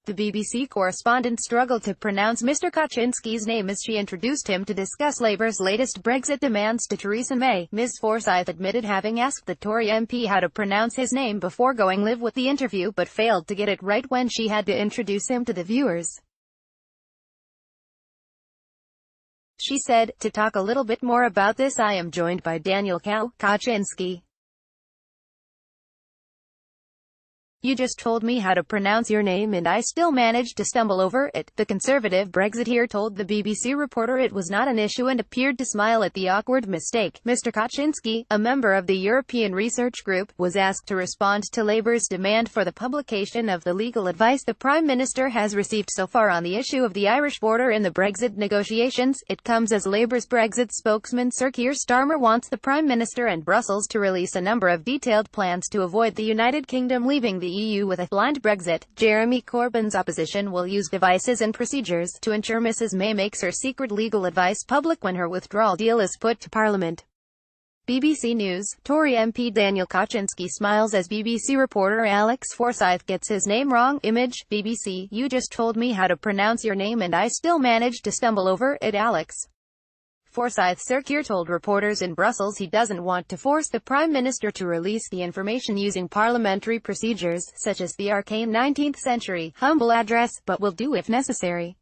The BBC correspondent struggled to pronounce Mr Kawczynski's name as she introduced him to discuss Labour's latest Brexit demands to Theresa May. Ms Forsyth admitted having asked the Tory MP how to pronounce his name before going live with the interview, but failed to get it right when she had to introduce him to the viewers. She said, "To talk a little bit more about this, I am joined by Daniel Kawczynski. You just told me how to pronounce your name and I still managed to stumble over it." The Conservative Brexiteer told the BBC reporter it was not an issue and appeared to smile at the awkward mistake. Mr Kawczynski, a member of the European Research Group, was asked to respond to Labour's demand for the publication of the legal advice the Prime Minister has received so far on the issue of the Irish border in the Brexit negotiations. It comes as Labour's Brexit spokesman Sir Keir Starmer wants the Prime Minister and Brussels to release a number of detailed plans to avoid the United Kingdom leaving the EU with a blind Brexit. Jeremy Corbyn's opposition will use devices and procedures to ensure Mrs May makes her secret legal advice public when her withdrawal deal is put to Parliament. BBC News. Tory MP Daniel Kawi smiles as BBC reporter Alex Forsyth gets his name wrong. Image, BBC. You just told me how to pronounce your name and I still managed to stumble over it. Alex Forsyth. Sir Keir told reporters in Brussels he doesn't want to force the Prime Minister to release the information using parliamentary procedures, such as the arcane 19th century humble address, but will do if necessary.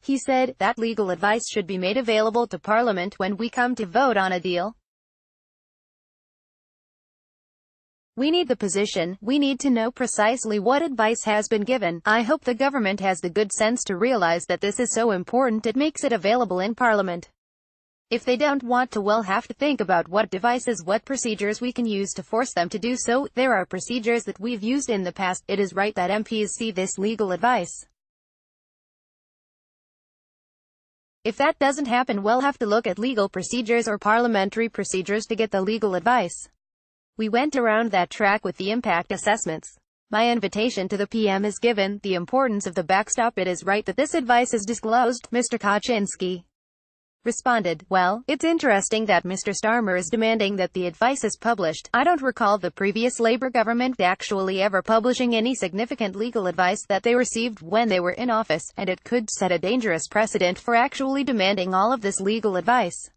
He said, that legal advice should be made available to Parliament when we come to vote on a deal. We need the position, we need to know precisely what advice has been given. I hope the government has the good sense to realize that this is so important it makes it available in Parliament. If they don't want to, we'll have to think about what devices, what procedures we can use to force them to do so. There are procedures that we've used in the past. It is right that MPs see this legal advice. If that doesn't happen, we'll have to look at legal procedures or parliamentary procedures to get the legal advice. We went around that track with the impact assessments. My invitation to the PM is given, the importance of the backstop. It is right that this advice is disclosed. Mr Kawczynski responded, well, it's interesting that Mr Starmer is demanding that the advice is published. I don't recall the previous Labour government actually ever publishing any significant legal advice that they received when they were in office, and it could set a dangerous precedent for actually demanding all of this legal advice.